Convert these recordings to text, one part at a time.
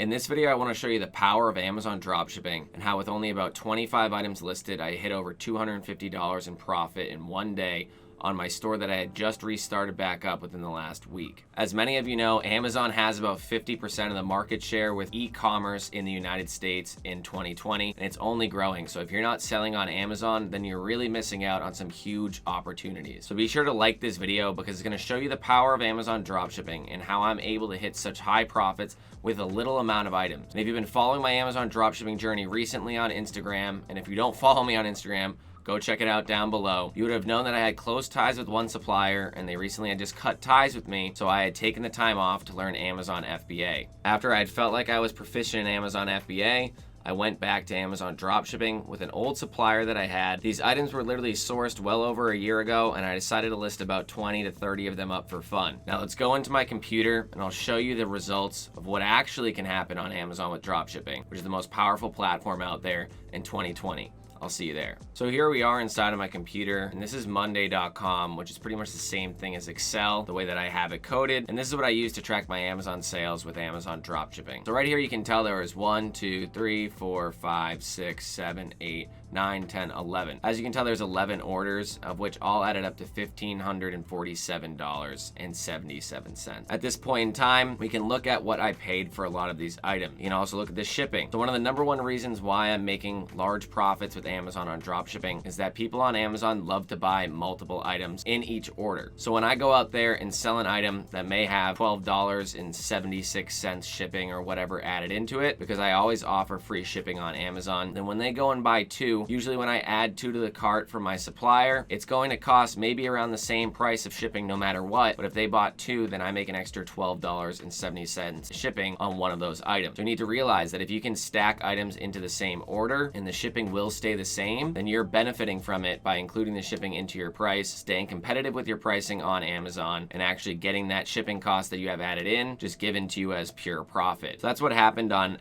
In this video, I want to show you the power of Amazon dropshipping and how with only about 25 items listed, I hit over $250 in profit in one day on my store that I had just restarted back up within the last week. As many of you know, Amazon has about 50% of the market share with e-commerce in the United States in 2020, and it's only growing. So if you're not selling on Amazon, then you're really missing out on some huge opportunities. So be sure to like this video because it's going to show you the power of Amazon dropshipping and how I'm able to hit such high profits with a little amount of items. And if you've been following my Amazon dropshipping journey recently on Instagram, and if you don't follow me on Instagram, go check it out down below. You would have known that I had close ties with one supplier and they recently had just cut ties with me, so I had taken the time off to learn Amazon FBA. After I had felt like I was proficient in Amazon FBA, I went back to Amazon dropshipping with an old supplier that I had. These items were literally sourced well over a year ago, and I decided to list about 20 to 30 of them up for fun. Now let's go into my computer and I'll show you the results of what actually can happen on Amazon with dropshipping, which is the most powerful platform out there in 2020. I'll see you there. So here we are inside of my computer, and this is monday.com, which is pretty much the same thing as Excel, the way that I have it coded. And this is what I use to track my Amazon sales with Amazon dropshipping. So right here, you can tell there was 1, 2, 3, 4, 5, 6, 7, 8, 9, 10, 11. As you can tell, there's 11 orders, of which all added up to $1,547.77. At this point in time, we can look at what I paid for a lot of these items. You can also look at the shipping. So one of the number one reasons why I'm making large profits with Amazon on dropshipping is that people on Amazon love to buy multiple items in each order. So when I go out there and sell an item that may have $12.76 shipping or whatever added into it, because I always offer free shipping on Amazon, then when they go and buy two, usually when I add two to the cart from my supplier, it's going to cost maybe around the same price of shipping no matter what, but if they bought two, then I make an extra $12.70 shipping on one of those items. So you need to realize that if you can stack items into the same order and the shipping will stay the same, then you're benefiting from it by including the shipping into your price, staying competitive with your pricing on Amazon, and actually getting that shipping cost that you have added in just given to you as pure profit. So that's what happened on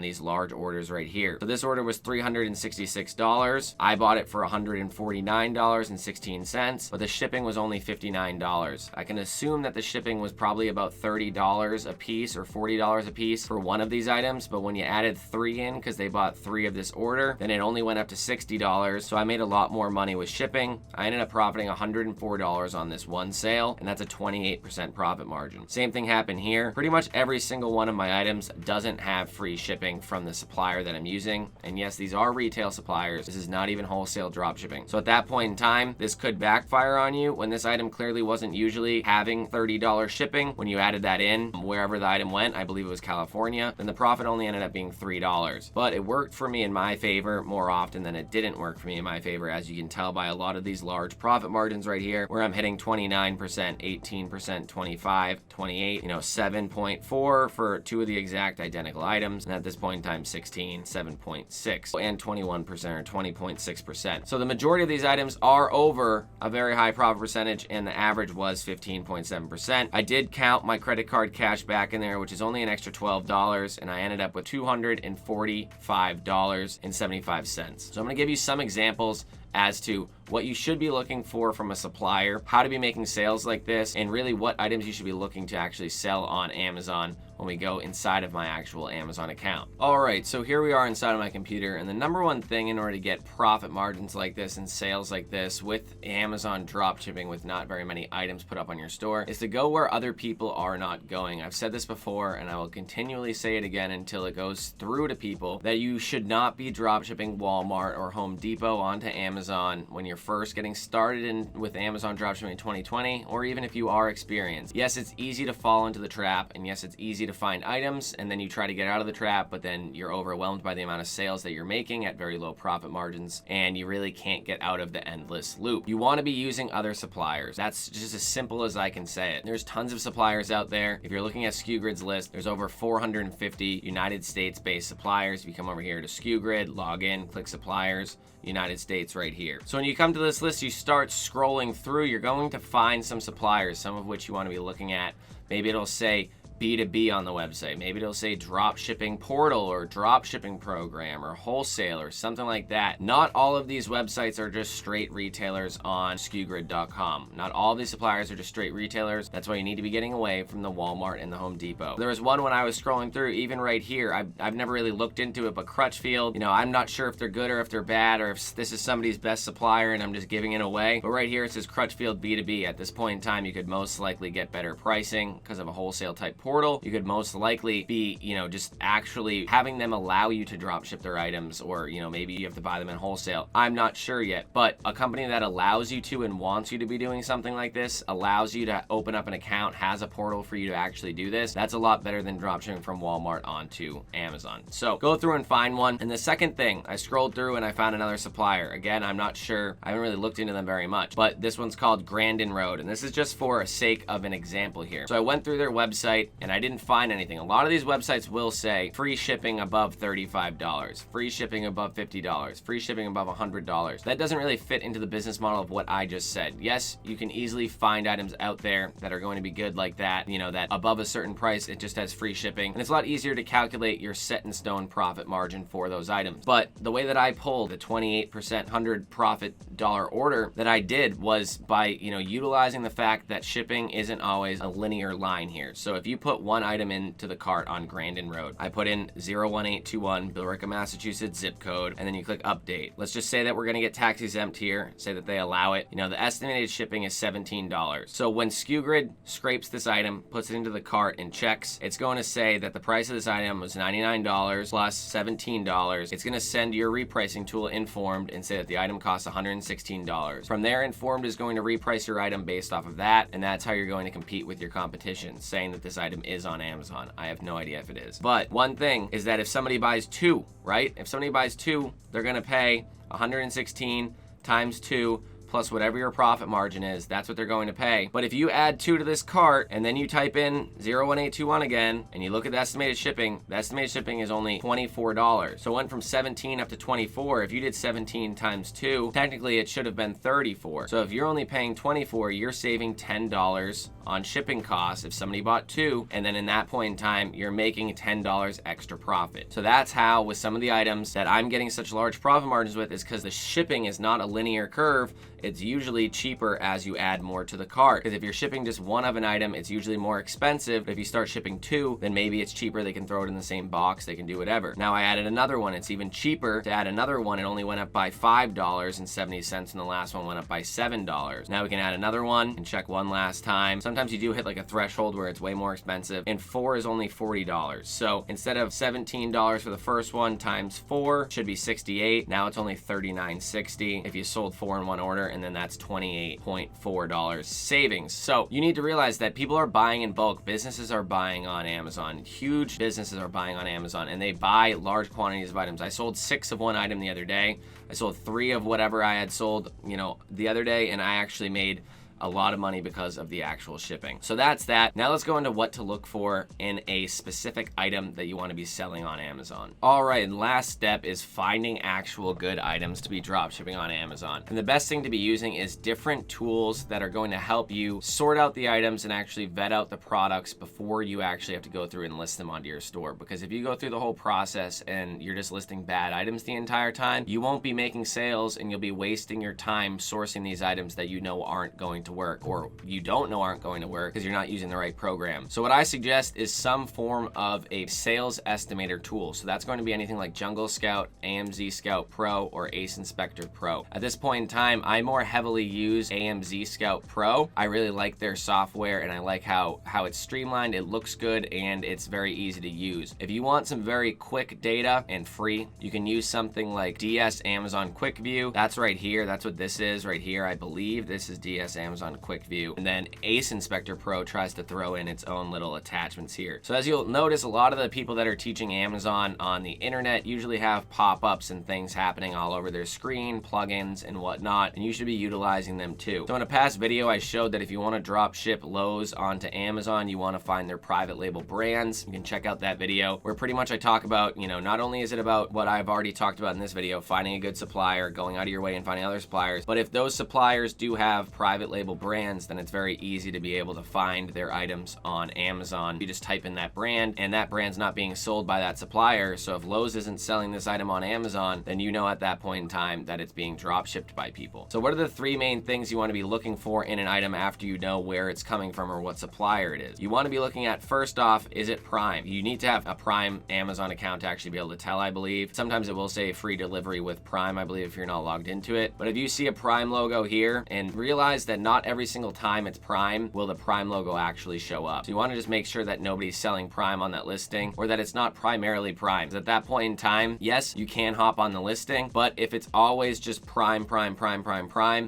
these large orders right here. So this order was $366. I bought it for $149.16, but the shipping was only $59. I can assume that the shipping was probably about $30 a piece or $40 a piece for one of these items, but when you added three in because they bought three of this order, then it only went up to $60. So I made a lot more money with shipping. I ended up profiting $104 on this one sale, and that's a 28% profit margin. Same thing happened here. Pretty much every single one of my items doesn't have free shipping from the supplier that I'm using. And yes, these are retail suppliers. This is not even wholesale dropshipping. So at that point in time, this could backfire on you when this item clearly wasn't usually having $30 shipping. When you added that in, wherever the item went, I believe it was California, then the profit only ended up being $3. But it worked for me in my favor more often than it didn't work for me in my favor, as you can tell by a lot of these large profit margins right here, where I'm hitting 29%, 18%, 25, 28, 7.4 for two of the exact identical items, and at this point in time, 16, 7.6, and 21% or 20.6%. So the majority of these items are over a very high profit percentage, and the average was 15.7%. I did count my credit card cash back in there, which is only an extra $12, and I ended up with $245.75. So I'm going to give you some examples as to what you should be looking for from a supplier, how to be making sales like this, and really what items you should be looking to actually sell on Amazon when we go inside of my actual Amazon account. All right, so here we are inside of my computer, and the number one thing in order to get profit margins like this and sales like this with Amazon dropshipping with not very many items put up on your store is to go where other people are not going. I've said this before, and I will continually say it again until it goes through to people, that you should not be dropshipping Walmart or Home Depot onto Amazon when you're first getting started with Amazon dropshipping in 2020, or even if you are experienced. Yes, it's easy to fall into the trap, and yes, it's easy to find items, and then you try to get out of the trap, but then you're overwhelmed by the amount of sales that you're making at very low profit margins, and you really can't get out of the endless loop. You want to be using other suppliers. That's just as simple as I can say it. There's tons of suppliers out there. If you're looking at SKUGRID's list, there's over 450 United States-based suppliers. If you come over here to SKUGRID, log in, click suppliers, United States right here. So when you come to this list, you start scrolling through, you're going to find some suppliers, some of which you want to be looking at. Maybe it'll say B2B on the website. Maybe it'll say dropshipping portal or dropshipping program or wholesale or something like that. Not all of these websites are just straight retailers on SKUGRID.com. Not all these suppliers are just straight retailers. That's why you need to be getting away from the Walmart and the Home Depot. There was one when I was scrolling through, even right here, I've never really looked into it, but CRUTCHFIELD, you know, I'm not sure if they're good or if they're bad or if this is somebody's best supplier and I'm just giving it away. But right here it says CRUTCHFIELD B2B. At this point in time, you could most likely get better pricing because of a wholesale type portal. You could most likely be, you know, just actually having them allow you to drop ship their items, or, you know, maybe you have to buy them in wholesale. I'm not sure yet, but a company that allows you to and wants you to be doing something like this, allows you to open up an account, has a portal for you to actually do this, that's a lot better than dropshipping from Walmart onto Amazon. So go through and find one. And the second thing, I scrolled through and I found another supplier. Again, I'm not sure, I haven't really looked into them very much, but this one's called GRANDINROAD, and this is just for a sake of an example here. So I went through their website and I didn't find anything. A lot of these websites will say free shipping above $35, free shipping above $50, free shipping above $100. That doesn't really fit into the business model of what I just said. Yes, you can easily find items out there that are going to be good like that, you know, that above a certain price, it just has free shipping. And it's a lot easier to calculate your set in stone profit margin for those items. But the way that I pulled the 28% 100 profit dollar order that I did was by, you know, utilizing the fact that shipping isn't always a linear line here. So if you put one item into the cart on GRANDINROAD, I put in 01821 Billerica, Massachusetts zip code, and then you click update. Let's just say that we're going to get tax exempt here, say that they allow it. You know, the estimated shipping is $17. So when SKUGRID scrapes this item, puts it into the cart and checks, it's going to say that the price of this item was $99 plus $17. It's going to send your repricing tool Informed and say that the item costs $116. From there, Informed is going to reprice your item based off of that, and that's how you're going to compete with your competition, saying that this item is on Amazon. I have no idea if it is. But one thing is that if somebody buys two, right? If somebody buys two, they're going to pay $116 times 2 plus whatever your profit margin is. That's what they're going to pay. But if you add 2 to this cart and then you type in 01821 again and you look at the estimated shipping is only $24. So it went from 17 up to 24. If you did 17 times 2, technically it should have been 34. So if you're only paying 24, you're saving $10 on shipping costs if somebody bought 2, and then in that point in time, you're making $10 extra profit. So that's how, with some of the items that I'm getting such large profit margins with, is because the shipping is not a linear curve. It's usually cheaper as you add more to the cart. Because if you're shipping just one of an item, it's usually more expensive. But if you start shipping 2, then maybe it's cheaper. They can throw it in the same box. They can do whatever. Now I added another one. It's even cheaper to add another one. It only went up by $5.70, and the last one went up by $7. Now we can add another one and check one last time. Sometimes you do hit like a threshold where it's way more expensive, and 4 is only $40. So instead of $17 for the first one times 4 should be $68. Now it's only $39.60 if you sold 4 in one order, and then that's $28.4 savings. So you need to realize that people are buying in bulk. Businesses are buying on Amazon. Huge businesses are buying on Amazon, and they buy large quantities of items. I sold 6 of one item the other day. I sold 3 of whatever I had sold, you know, the other day, and I actually made a lot of money because of the actual shipping. So that's that. Now let's go into what to look for in a specific item that you want to be selling on Amazon. All right, and last step is finding actual good items to be drop shipping on Amazon. And the best thing to be using is different tools that are going to help you sort out the items and actually vet out the products before you actually have to go through and list them onto your store. Because if you go through the whole process and you're just listing bad items the entire time, you won't be making sales and you'll be wasting your time sourcing these items that you know aren't going to work, or you don't know aren't going to work because you're not using the right program. So what I suggest is some form of a sales estimator tool. So that's going to be anything like Jungle Scout, AMZ Scout Pro, or ASINSPECTOR Pro. At this point in time, I more heavily use AMZ Scout Pro. I really like their software and I like how it's streamlined, it looks good, and it's very easy to use. If you want some very quick data and free, you can use something like DS Amazon Quick View. That's right here. That's what this is right here. I believe this is DS Amazon Quick View. And then ASINSPECTOR Pro tries to throw in its own little attachments here. So as you'll notice, a lot of the people that are teaching Amazon on the internet usually have pop-ups and things happening all over their screen, plugins and whatnot, and you should be utilizing them too. So in a past video, I showed that if you want to drop ship Lowe's onto Amazon, you want to find their private label brands. You can check out that video where pretty much I talk about, you know, not only is it about what I've already talked about in this video, finding a good supplier, going out of your way and finding other suppliers, but if those suppliers do have private label label brands, then it's very easy to be able to find their items on Amazon. You just type in that brand, and that brand's not being sold by that supplier. So if Lowe's isn't selling this item on Amazon, then you know at that point in time that it's being drop shipped by people. So what are the three main things you want to be looking for in an item after you know where it's coming from or what supplier it is? You want to be looking at, first off, is it Prime? You need to have a Prime Amazon account to actually be able to tell, I believe. Sometimes it will say free delivery with Prime, I believe, if you're not logged into it. But if you see a Prime logo here, and realize that not every single time it's Prime will the Prime logo actually show up. So you want to just make sure that nobody's selling Prime on that listing, or that it's not primarily Prime. At that point in time, yes, you can hop on the listing, but if it's always just Prime,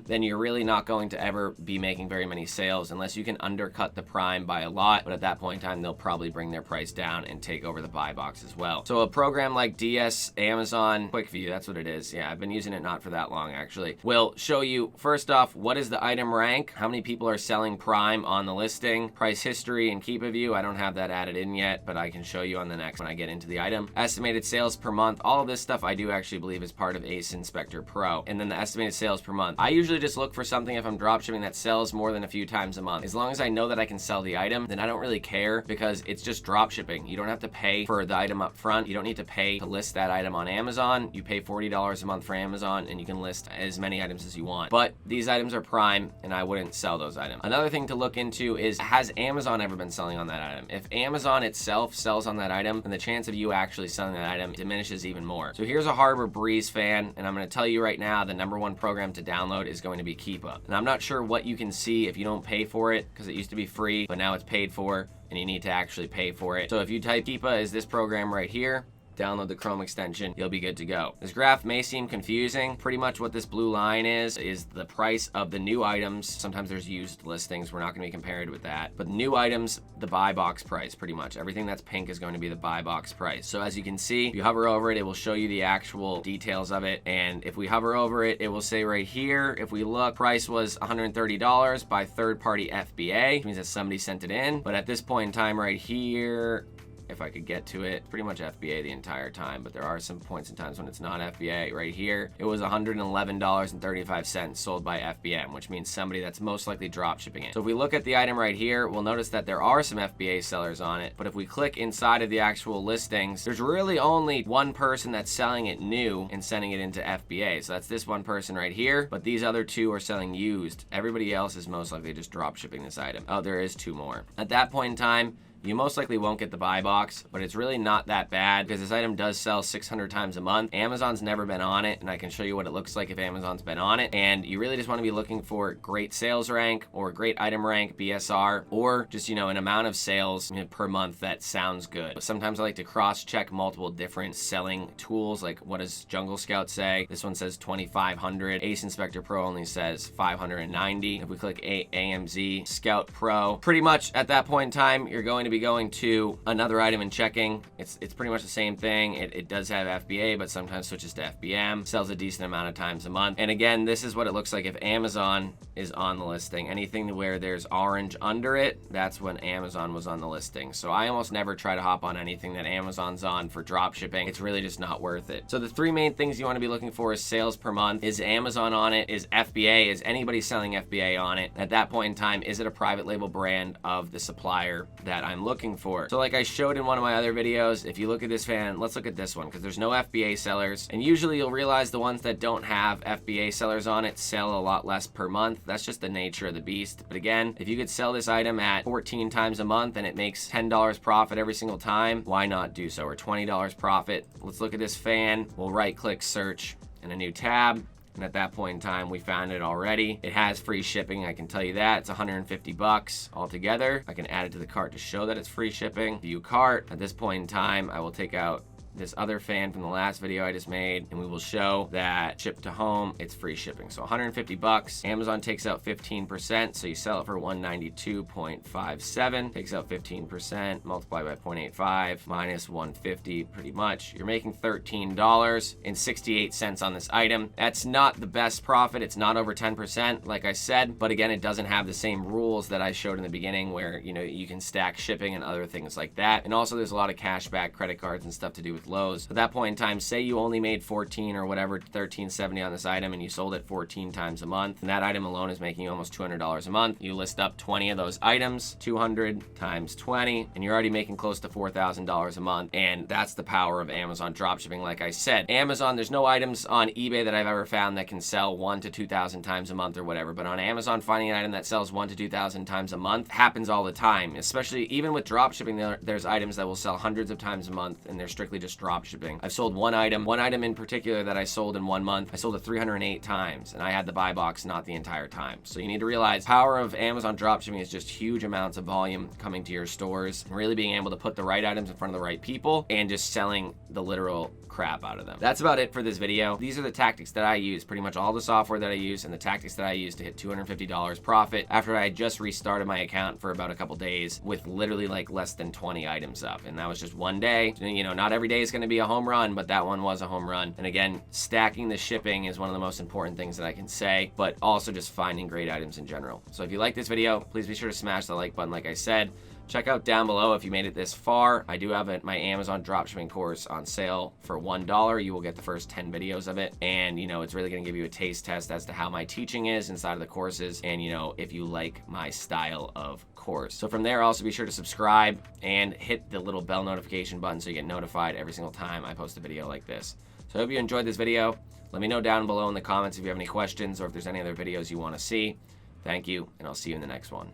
then you're really not going to ever be making very many sales unless you can undercut the Prime by a lot. But at that point in time, they'll probably bring their price down and take over the buy box as well. So a program like DS Amazon Quick View, that's what it is. Yeah, I've been using it not for that long actually. Will show you, first off, what is the item rank, how many people are selling Prime on the listing, price history, and keep a view. I don't have that added in yet, but I can show you on the next when I get into the item. Estimated sales per month, all of this stuff I do actually believe is part of ASINSPECTOR Pro. And then the estimated sales per month. I usually just look for something if I'm dropshipping that sells more than a few times a month. As long as I know that I can sell the item, then I don't really care, because it's just dropshipping. You don't have to pay for the item up front. You don't need to pay to list that item on Amazon. You pay $40 a month for Amazon and you can list as many items as you want. But these items are Prime and I wouldn't sell those items. Another thing to look into is, has Amazon ever been selling on that item? If Amazon itself sells on that item, then the chance of you actually selling that item diminishes even more. So here's a Harbor Breeze fan, and I'm going to tell you right now the #1 program to download is going to be Keepa. And I'm not sure what you can see if you don't pay for it, because it used to be free, but now it's paid for and you need to actually pay for it. So if you type Keepa is this program right here, download the Chrome extension, you'll be good to go. This graph may seem confusing. Pretty much what this blue line is the price of the new items. Sometimes there's used listings. We're not going to be compared with that. But new items, the buy box price, pretty much. Everything that's pink is going to be the buy box price. So as you can see, if you hover over it, it will show you the actual details of it. And if we hover over it, it will say right here, if we look, price was $130 by third-party FBA, which means that somebody sent it in. But at this point in time right here, if I could get to it, pretty much FBA the entire time, but there are some points in times when it's not FBA. Right here, it was $111.35 sold by FBM, which means somebody that's most likely drop shipping it. So if we look at the item right here, we'll notice that there are some FBA sellers on it, but if we click inside of the actual listings, there's really only one person that's selling it new and sending it into FBA. So that's this one person right here, but these other two are selling used. Everybody else is most likely just drop shipping this item. Oh, there is two more. At that point in time, you most likely won't get the buy box, but it's really not that bad because this item does sell 600 times a month. Amazon's never been on it, and I can show you what it looks like if Amazon's been on it. And you really just want to be looking for great sales rank or great item rank, BSR, or just, an amount of sales per month that sounds good. Sometimes I like to cross-check multiple different selling tools, like what does Jungle Scout say? This one says 2,500. ASINSPECTOR Pro only says 590. If we click AMZ Scout Pro, pretty much at that point in time, you're going to be going to another item and checking. It's pretty much the same thing. It does have FBA, but sometimes switches to FBM, sells a decent amount of times a month. And again, this is what it looks like if Amazon is on the listing. Anything where there's orange under it, that's when Amazon was on the listing. So I almost never try to hop on anything that Amazon's on for drop shipping. It's really just not worth it. So the three main things you want to be looking for is sales per month. Is Amazon on it? Is FBA? Is anybody selling FBA on it? At that point in time, is it a private label brand of the supplier that I'm looking for? So like I showed in one of my other videos, if you look at this fan, let's look at this one because there's no FBA sellers, and usually you'll realize the ones that don't have FBA sellers on it sell a lot less per month. That's just the nature of the beast. But again, if you could sell this item at 14 times a month and it makes $10 profit every single time, why not do so? Or $20 profit. Let's look at this fan. We'll right click search in a new tab. And at that point in time, we found it already. It has free shipping, I can tell you that. It's 150 bucks altogether. I can add it to the cart to show that it's free shipping. View cart. At this point in time, I will take out this other fan from the last video I just made, and we will show that ship to home, it's free shipping. So 150 bucks. Amazon takes out 15%, so you sell it for 192.57. Takes out 15%, multiply by 0.85, minus 150, pretty much. You're making $13.68 on this item. That's not the best profit. It's not over 10%, like I said, but again, it doesn't have the same rules that I showed in the beginning where, you can stack shipping and other things like that. And also there's a lot of cashback credit cards and stuff to do with with Lowe's. At that point in time, say you only made 14 or whatever, $13.70 on this item, and you sold it 14 times a month, and that item alone is making you almost $200 a month. You list up 20 of those items, 200 times 20, and you're already making close to $4,000 a month. And that's the power of Amazon dropshipping. Like I said, Amazon, there's no items on eBay that I've ever found that can sell 1,000 to 2,000 times a month or whatever, but on Amazon, finding an item that sells 1,000 to 2,000 times a month happens all the time. Especially even with dropshipping, there's items that will sell hundreds of times a month, and they're strictly just dropshipping. I've sold one item in particular that I sold in 1 month. I sold it 308 times, and I had the buy box not the entire time. So you need to realize power of Amazon dropshipping is just huge amounts of volume coming to your stores, and really being able to put the right items in front of the right people and just selling the literal crap out of them. That's about it for this video. These are the tactics that I use, pretty much all the software that I use and the tactics that I use to hit $250 profit after I just restarted my account for about a couple days with literally like less than 20 items up. And that was just one day. You know, not every day is going to be a home run, but that one was a home run. And again, stacking the shipping is one of the most important things that I can say, but also just finding great items in general. So if you like this video, please be sure to smash the like button like I said. Check out down below if you made it this far. I do have my Amazon dropshipping course on sale for $1. You will get the first 10 videos of it. And, you know, it's really going to give you a taste test as to how my teaching is inside of the courses. And, you know, if you like my style of course. So from there, also be sure to subscribe and hit the little bell notification button so you get notified every single time I post a video like this. So I hope you enjoyed this video. Let me know down below in the comments if you have any questions or if there's any other videos you want to see. Thank you, and I'll see you in the next one.